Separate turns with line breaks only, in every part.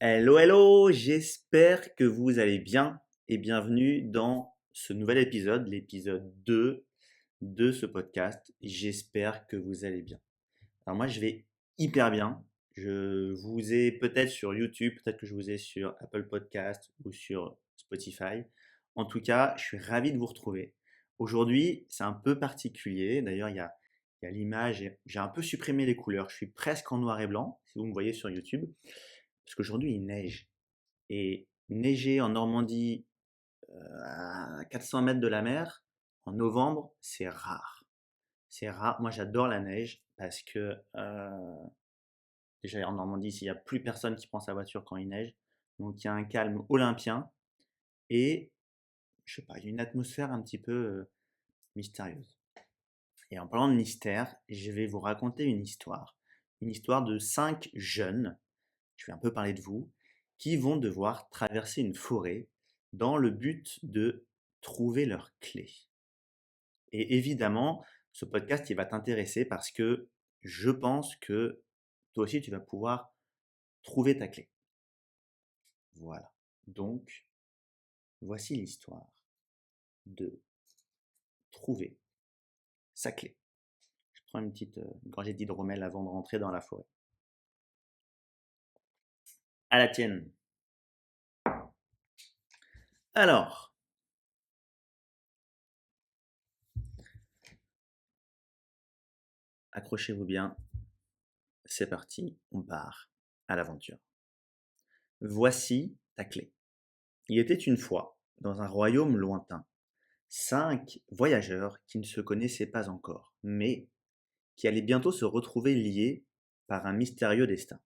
Hello, hello, j'espère que vous allez bien et bienvenue dans ce nouvel épisode, l'épisode 2 de ce podcast. J'espère que vous allez bien. Alors moi, je vais hyper bien. Je vous ai peut-être sur YouTube, peut-être que je vous ai sur Apple Podcast ou sur Spotify. En tout cas, je suis ravi de vous retrouver. Aujourd'hui, c'est un peu particulier. D'ailleurs, il y a l'image, j'ai un peu supprimé les couleurs. Je suis presque en noir et blanc, si vous me voyez sur YouTube, parce qu'aujourd'hui, il neige. Et neiger en Normandie à 400 mètres de la mer, en novembre, c'est rare. C'est rare. Moi, j'adore la neige parce que déjà en Normandie, il n'y a plus personne qui prend sa voiture quand il neige. Donc, il y a un calme olympien et, je sais pas, il y a une atmosphère un petit peu mystérieuse. Et en parlant de mystère, je vais vous raconter une histoire. Une histoire de 5 jeunes, je vais un peu parler de vous, qui vont devoir traverser une forêt dans le but de trouver leur clé. Et évidemment, ce podcast, il va t'intéresser parce que je pense que toi aussi, tu vas pouvoir trouver ta clé. Voilà. Donc, voici l'histoire de trouver sa clé. Je prends une petite gorgée d'hydromel avant de rentrer dans la forêt. À la tienne. Alors, accrochez-vous bien. C'est parti, on part à l'aventure. Voici ta clé. Il était une fois, dans un royaume lointain, 5 voyageurs qui ne se connaissaient pas encore, mais qui allaient bientôt se retrouver liés par un mystérieux destin.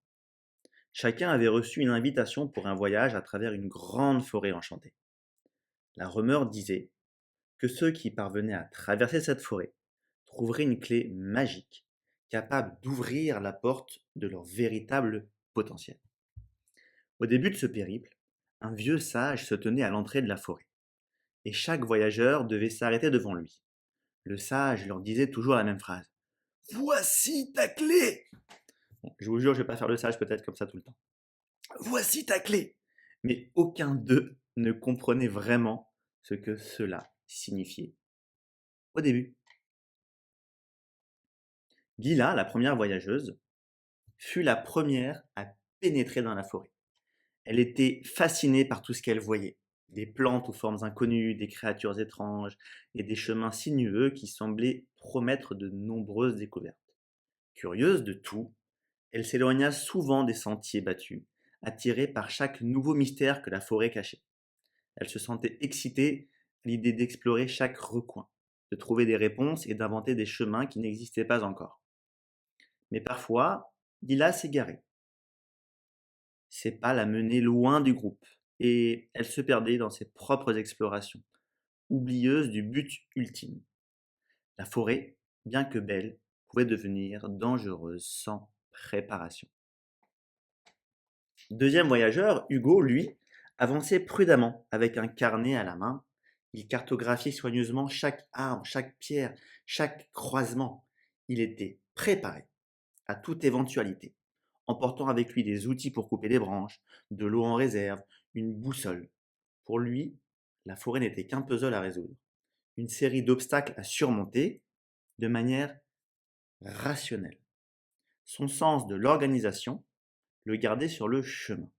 Chacun avait reçu une invitation pour un voyage à travers une grande forêt enchantée. La rumeur disait que ceux qui parvenaient à traverser cette forêt trouveraient une clé magique capable d'ouvrir la porte de leur véritable potentiel. Au début de ce périple, un vieux sage se tenait à l'entrée de la forêt, et chaque voyageur devait s'arrêter devant lui. Le sage leur disait toujours la même phrase. Voici ta clé. Bon, je vous jure, je ne vais pas faire le sage peut-être comme ça tout le temps. Voici ta clé. Mais aucun d'eux ne comprenait vraiment ce que cela signifiait au début. Lila, la première voyageuse, fut la première à pénétrer dans la forêt. Elle était fascinée par tout ce qu'elle voyait. Des plantes aux formes inconnues, des créatures étranges et des chemins sinueux qui semblaient promettre de nombreuses découvertes. Curieuse de tout, elle s'éloigna souvent des sentiers battus, attirée par chaque nouveau mystère que la forêt cachait. Elle se sentait excitée à l'idée d'explorer chaque recoin, de trouver des réponses et d'inventer des chemins qui n'existaient pas encore. Mais parfois, Lila s'égarait. Ses pas la menaient loin du groupe, et elle se perdait dans ses propres explorations, oublieuse du but ultime. La forêt, bien que belle, pouvait devenir dangereuse sans préparation. Deuxième voyageur, Hugo, lui, avançait prudemment avec un carnet à la main. Il cartographiait soigneusement chaque arbre, chaque pierre, chaque croisement. Il était préparé à toute éventualité, emportant avec lui des outils pour couper les branches, de l'eau en réserve, une boussole. Pour lui, la forêt n'était qu'un puzzle à résoudre, une série d'obstacles à surmonter de manière rationnelle. Son sens de l'organisation le gardait sur le chemin,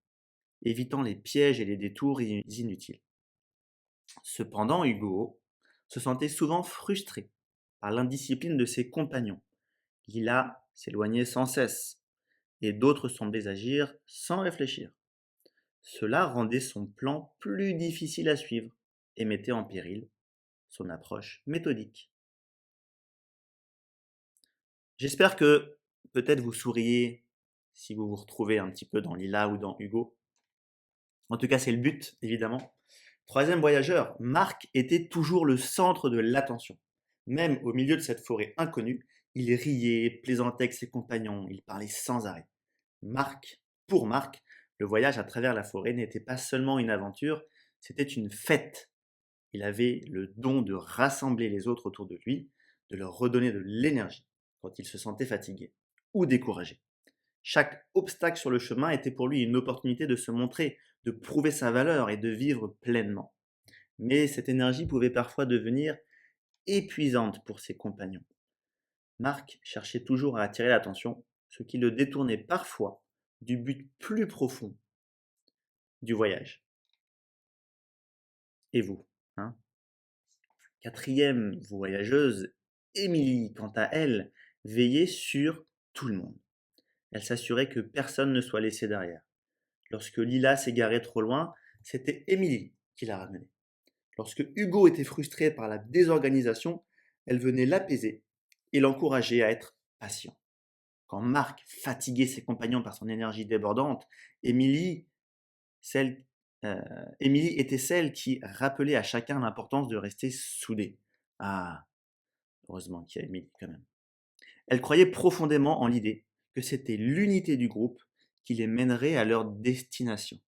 évitant les pièges et les détours inutiles. Cependant, Hugo se sentait souvent frustré par l'indiscipline de ses compagnons. Lila s'éloignait sans cesse, et d'autres semblaient agir sans réfléchir. Cela rendait son plan plus difficile à suivre et mettait en péril son approche méthodique. J'espère que peut-être vous souriez si vous vous retrouvez un petit peu dans Lila ou dans Hugo. En tout cas, c'est le but, évidemment. Troisième voyageur, Marc était toujours le centre de l'attention. Même au milieu de cette forêt inconnue, il riait, plaisantait avec ses compagnons, il parlait sans arrêt. Pour Marc, le voyage à travers la forêt n'était pas seulement une aventure, c'était une fête. Il avait le don de rassembler les autres autour de lui, de leur redonner de l'énergie quand ils se sentaient fatigués ou découragés. Chaque obstacle sur le chemin était pour lui une opportunité de se montrer, de prouver sa valeur et de vivre pleinement. Mais cette énergie pouvait parfois devenir épuisante pour ses compagnons. Marc cherchait toujours à attirer l'attention, ce qui le détournait parfois du but plus profond du voyage. Et vous, hein? Quatrième voyageuse, Émilie, quant à elle, veillait sur tout le monde. Elle s'assurait que personne ne soit laissé derrière. Lorsque Lila s'égarait trop loin, c'était Émilie qui la ramenait. Lorsque Hugo était frustré par la désorganisation, elle venait l'apaiser et l'encourager à être patient. Quand Marc fatiguait ses compagnons par son énergie débordante, Émilie, celle, euh, Émilie était celle qui rappelait à chacun l'importance de rester soudé. Ah, heureusement qu'il y a Émilie quand même. Elle croyait profondément en l'idée que c'était l'unité du groupe qui les mènerait à leur destination.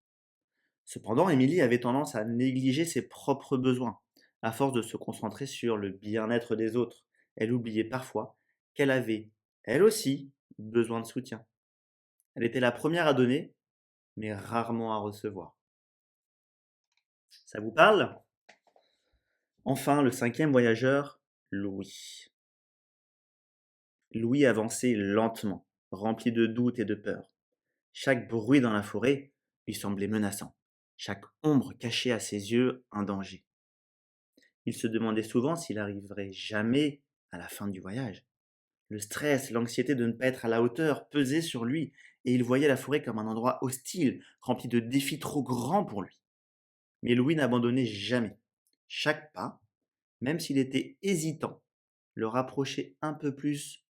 Cependant, Émilie avait tendance à négliger ses propres besoins, à force de se concentrer sur le bien-être des autres. Elle oubliait parfois qu'elle avait, elle aussi, besoin de soutien. Elle était la première à donner, mais rarement à recevoir. Ça vous parle? Enfin, le cinquième voyageur, Louis. Louis avançait lentement, rempli de doutes et de peur. Chaque bruit dans la forêt lui semblait menaçant. Chaque ombre cachait à ses yeux un danger. Il se demandait souvent s'il arriverait jamais à la fin du voyage. Le stress, l'anxiété de ne pas être à la hauteur pesaient sur lui, et il voyait la forêt comme un endroit hostile, rempli de défis trop grands pour lui. Mais Louis n'abandonnait jamais. Chaque pas, même s'il était hésitant, le rapprochait un peu plus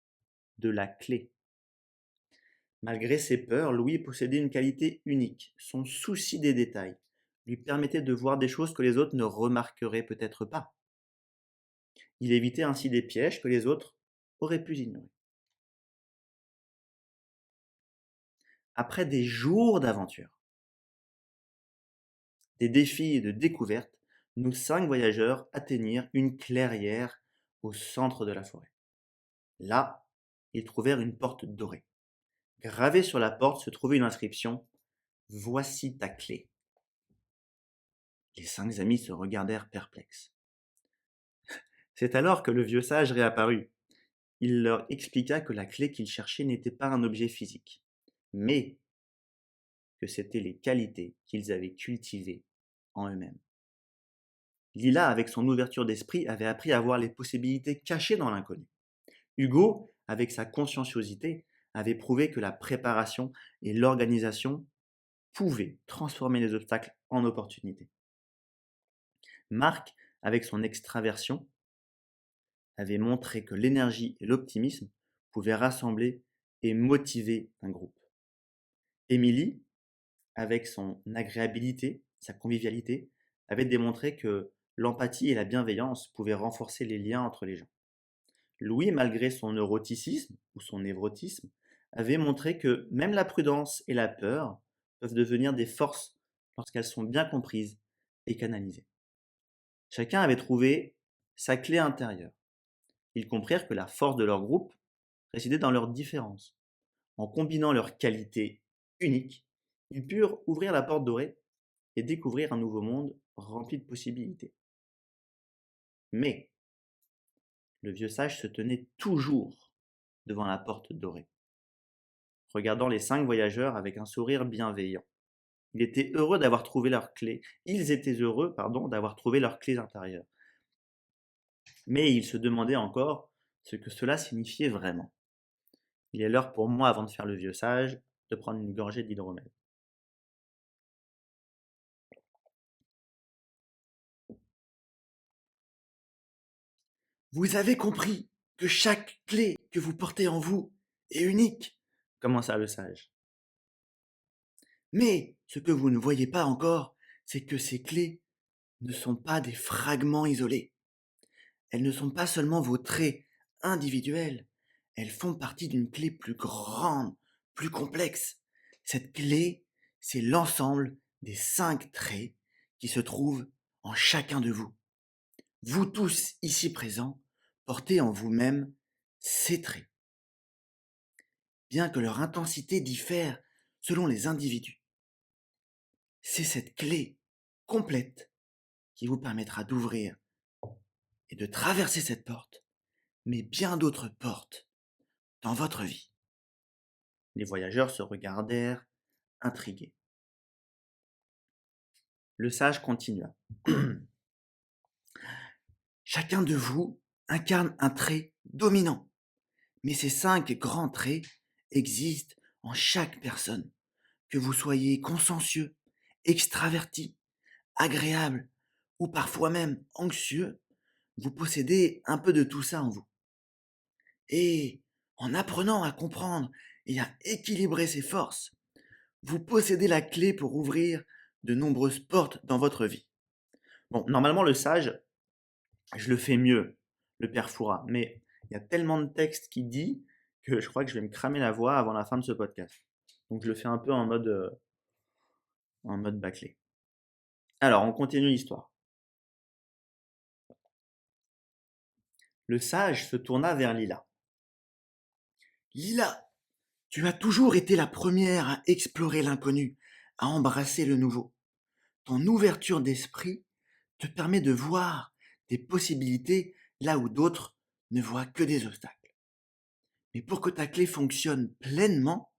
de la clé. Malgré ses peurs, Louis possédait une qualité unique. Son souci des détails lui permettait de voir des choses que les autres ne remarqueraient peut-être pas. Il évitait ainsi des pièges que les autres auraient pu ignorer. Après des jours d'aventure, des défis et de découvertes, nos 5 voyageurs atteignirent une clairière au centre de la forêt. Là, ils trouvèrent une porte dorée. Gravée sur la porte se trouvait une inscription: Voici ta clé. Les 5 amis se regardèrent perplexes. C'est alors que le vieux sage réapparut. Il leur expliqua que la clé qu'ils cherchaient n'était pas un objet physique, mais que c'étaient les qualités qu'ils avaient cultivées en eux-mêmes. Lila, avec son ouverture d'esprit, avait appris à voir les possibilités cachées dans l'inconnu. Hugo, avec sa conscienciosité, avait prouvé que la préparation et l'organisation pouvaient transformer les obstacles en opportunités. Marc, avec son extraversion, avait montré que l'énergie et l'optimisme pouvaient rassembler et motiver un groupe. Émilie, avec son agréabilité, sa convivialité, avait démontré que l'empathie et la bienveillance pouvaient renforcer les liens entre les gens. Louis, malgré son neuroticisme ou son névrotisme, avait montré que même la prudence et la peur peuvent devenir des forces lorsqu'elles sont bien comprises et canalisées. Chacun avait trouvé sa clé intérieure. Ils comprirent que la force de leur groupe résidait dans leurs différences. En combinant leurs qualités uniques, ils purent ouvrir la porte dorée et découvrir un nouveau monde rempli de possibilités. Mais le vieux sage se tenait toujours devant la porte dorée, regardant les 5 voyageurs avec un sourire bienveillant. Il était heureux d'avoir trouvé leurs clés. Ils étaient heureux, d'avoir trouvé leurs clés intérieures. Mais ils se demandaient encore ce que cela signifiait vraiment. Il est l'heure pour moi, avant de faire le vieux sage, de prendre une gorgée d'hydromel. Vous avez compris que chaque clé que vous portez en vous est unique, commença le sage. Mais ce que vous ne voyez pas encore, c'est que ces clés ne sont pas des fragments isolés. Elles ne sont pas seulement vos traits individuels, elles font partie d'une clé plus grande, plus complexe. Cette clé, c'est l'ensemble des 5 traits qui se trouvent en chacun de vous. Vous tous ici présents portez en vous-même ces traits. bien que leur intensité diffère selon les individus. C'est cette clé complète qui vous permettra d'ouvrir et de traverser cette porte, mais bien d'autres portes dans votre vie. Les voyageurs se regardèrent, intrigués. Le sage continua. Chacun de vous incarne un trait dominant, mais ces 5 grands traits existent en chaque personne. Que vous soyez consciencieux, extraverti, agréable ou parfois même anxieux, vous possédez un peu de tout ça en vous. Et en apprenant à comprendre et à équilibrer ces forces, vous possédez la clé pour ouvrir de nombreuses portes dans votre vie. Bon, normalement, le sage, je le fais mieux, le père Fouras, mais il y a tellement de textes qui dit que je crois que je vais me cramer la voix avant la fin de ce podcast. Donc je le fais un peu en mode bâclé. Alors, on continue l'histoire. Le sage se tourna vers Lila. Lila, tu as toujours été la première à explorer l'inconnu, à embrasser le nouveau. Ton ouverture d'esprit te permet de voir des possibilités là où d'autres ne voient que des obstacles. Mais pour que ta clé fonctionne pleinement,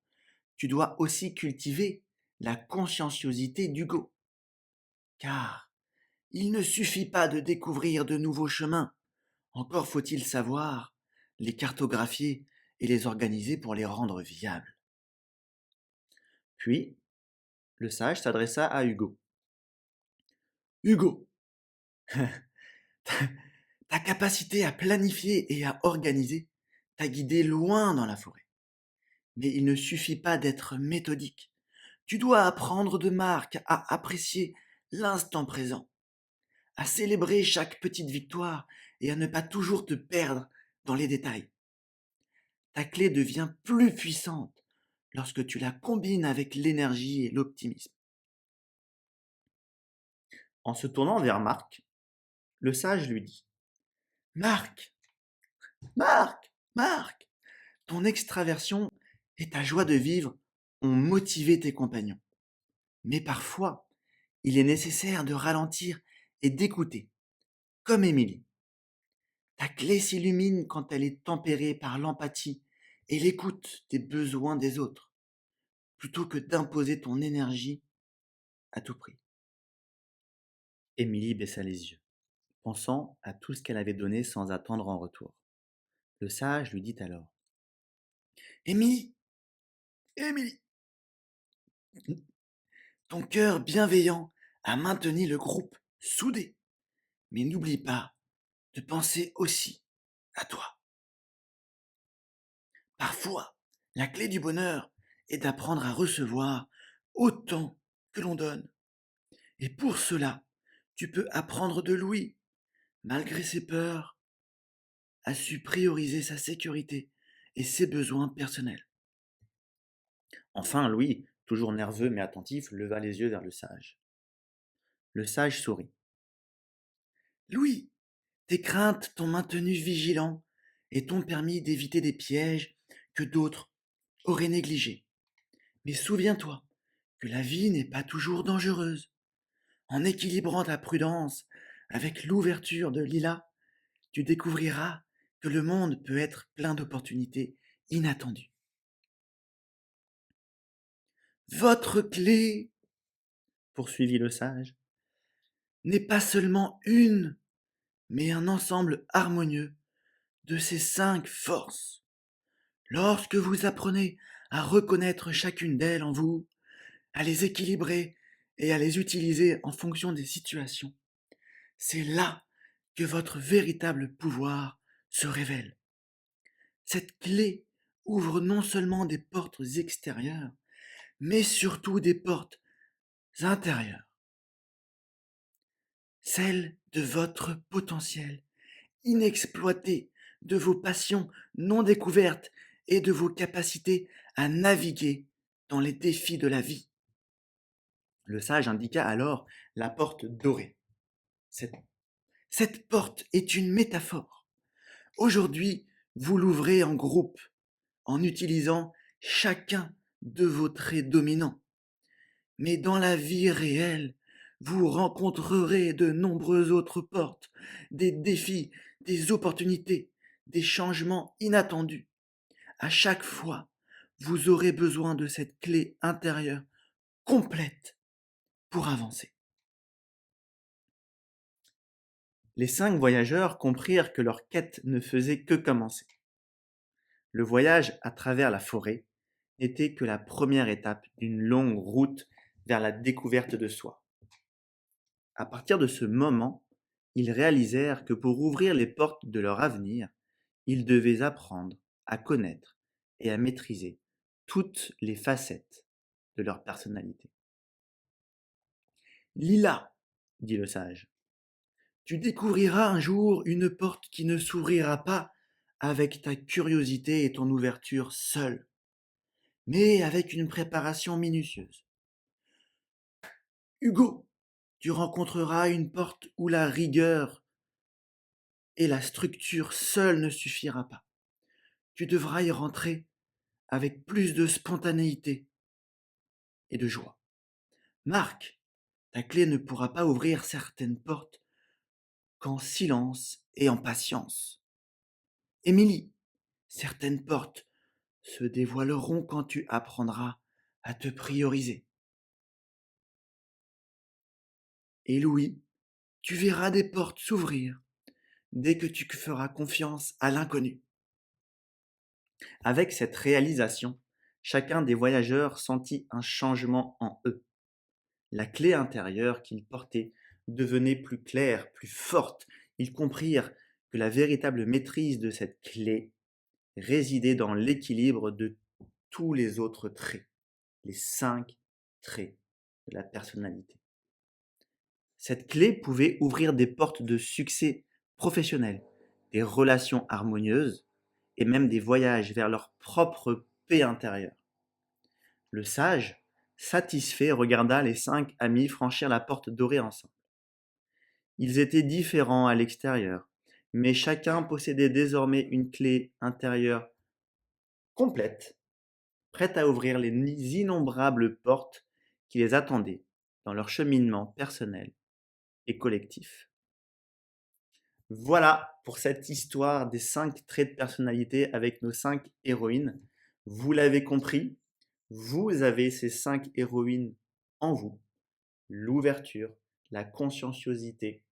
tu dois aussi cultiver la conscienciosité d'Hugo. Car il ne suffit pas de découvrir de nouveaux chemins, encore faut-il savoir les cartographier et les organiser pour les rendre viables. Puis, le sage s'adressa à Hugo. Hugo, ta capacité à planifier et à organiser t'a guidé loin dans la forêt. Mais il ne suffit pas d'être méthodique. Tu dois apprendre de marque à apprécier l'instant présent, à célébrer chaque petite victoire et à ne pas toujours te perdre dans les détails. Ta clé devient plus puissante lorsque tu la combines avec l'énergie et l'optimisme. En se tournant vers Marc, le sage lui dit: Marc, Marc, ton extraversion et ta joie de vivre ont motivé tes compagnons. Mais parfois, il est nécessaire de ralentir et d'écouter, comme Émilie. Ta clé s'illumine quand elle est tempérée par l'empathie et l'écoute des besoins des autres, plutôt que d'imposer ton énergie à tout prix. Émilie baissa les yeux, pensant à tout ce qu'elle avait donné sans attendre en retour. Le sage lui dit alors: Émilie, Émilie, ton cœur bienveillant a maintenu le groupe soudé, mais n'oublie pas de penser aussi à toi. Parfois, la clé du bonheur est d'apprendre à recevoir autant que l'on donne. Et pour cela, tu peux apprendre de Louis, malgré ses peurs, a su prioriser sa sécurité et ses besoins personnels. Enfin, Louis, toujours nerveux mais attentif, leva les yeux vers le sage. Le sage sourit. Louis, tes craintes t'ont maintenu vigilant et t'ont permis d'éviter des pièges que d'autres auraient négligés. Mais souviens-toi que la vie n'est pas toujours dangereuse. En équilibrant ta prudence avec l'ouverture de Lila, tu découvriras que le monde peut être plein d'opportunités inattendues. Votre clé, poursuivit le sage, n'est pas seulement une, mais un ensemble harmonieux de ces 5 forces. Lorsque vous apprenez à reconnaître chacune d'elles en vous, à les équilibrer et à les utiliser en fonction des situations, c'est là que votre véritable pouvoir se révèle. Cette clé ouvre non seulement des portes extérieures, mais surtout des portes intérieures, celles de votre potentiel inexploité, de vos passions non découvertes et de vos capacités à naviguer dans les défis de la vie. Le sage indiqua alors la porte dorée. Cette porte est une métaphore. Aujourd'hui, vous l'ouvrez en groupe, en utilisant chacun de vos traits dominants. Mais dans la vie réelle, vous rencontrerez de nombreuses autres portes, des défis, des opportunités, des changements inattendus. À chaque fois, vous aurez besoin de cette clé intérieure complète pour avancer. Les 5 voyageurs comprirent que leur quête ne faisait que commencer. Le voyage à travers la forêt n'était que la première étape d'une longue route vers la découverte de soi. À partir de ce moment, ils réalisèrent que pour ouvrir les portes de leur avenir, ils devaient apprendre à connaître et à maîtriser toutes les facettes de leur personnalité. Lila, dit le sage, tu découvriras un jour une porte qui ne s'ouvrira pas avec ta curiosité et ton ouverture seule, mais avec une préparation minutieuse. Hugo, tu rencontreras une porte où la rigueur et la structure seule ne suffira pas. Tu devras y rentrer avec plus de spontanéité et de joie. Marc, ta clé ne pourra pas ouvrir certaines portes qu'en silence et en patience. Émilie, certaines portes se dévoileront quand tu apprendras à te prioriser. Et Louis, tu verras des portes s'ouvrir dès que tu feras confiance à l'inconnu. Avec cette réalisation, chacun des voyageurs sentit un changement en eux. La clé intérieure qu'ils portaient devenait plus claire, plus forte. Ils comprirent que la véritable maîtrise de cette clé résidait dans l'équilibre de tous les autres traits, les 5 traits de la personnalité. Cette clé pouvait ouvrir des portes de succès professionnel, des relations harmonieuses et même des voyages vers leur propre paix intérieure. Le sage, satisfait, regarda les 5 amis franchir la porte dorée ensemble. Ils étaient différents à l'extérieur, mais chacun possédait désormais une clé intérieure complète, prête à ouvrir les innombrables portes qui les attendaient dans leur cheminement personnel et collectif. Voilà pour cette histoire des 5 traits de personnalité avec nos 5 héroïnes. Vous l'avez compris, vous avez ces 5 héroïnes en vous. L'ouverture, la conscienciosité,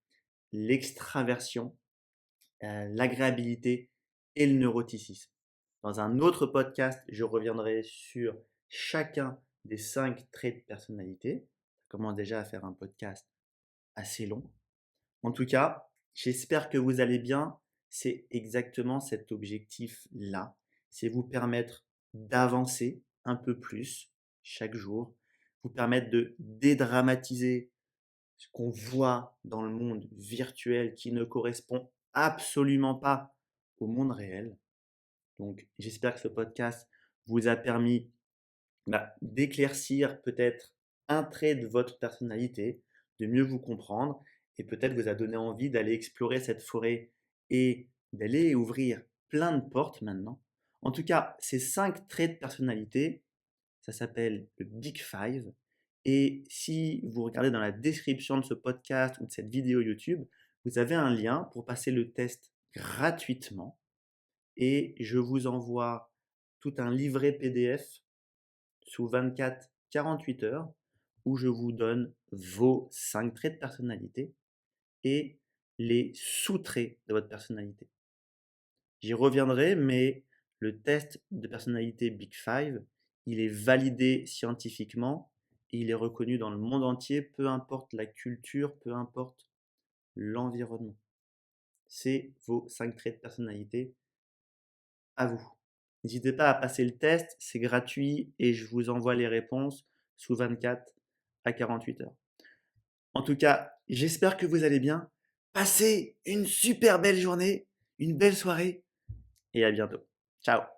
l'extraversion, l'agréabilité et le neuroticisme. Dans un autre podcast, je reviendrai sur chacun des 5 traits de personnalité. Je commence déjà à faire un podcast assez long. En tout cas, j'espère que vous allez bien. C'est exactement cet objectif-là. C'est vous permettre d'avancer un peu plus chaque jour, vous permettre de dédramatiser ce qu'on voit dans le monde virtuel qui ne correspond absolument pas au monde réel. Donc, j'espère que ce podcast vous a permis d'éclaircir peut-être un trait de votre personnalité, de mieux vous comprendre et peut-être vous a donné envie d'aller explorer cette forêt et d'aller ouvrir plein de portes maintenant. En tout cas, ces 5 traits de personnalité, ça s'appelle le Big Five. Et si vous regardez dans la description de ce podcast ou de cette vidéo YouTube, vous avez un lien pour passer le test gratuitement. Et je vous envoie tout un livret PDF sous 24-48 heures où je vous donne vos 5 traits de personnalité et les sous-traits de votre personnalité. J'y reviendrai, mais le test de personnalité Big Five, il est validé scientifiquement et il est reconnu dans le monde entier, peu importe la culture, peu importe l'environnement. C'est vos 5 traits de personnalité à vous. N'hésitez pas à passer le test, c'est gratuit et je vous envoie les réponses sous 24 à 48 heures. En tout cas, j'espère que vous allez bien. Passez une super belle journée, une belle soirée et à bientôt. Ciao.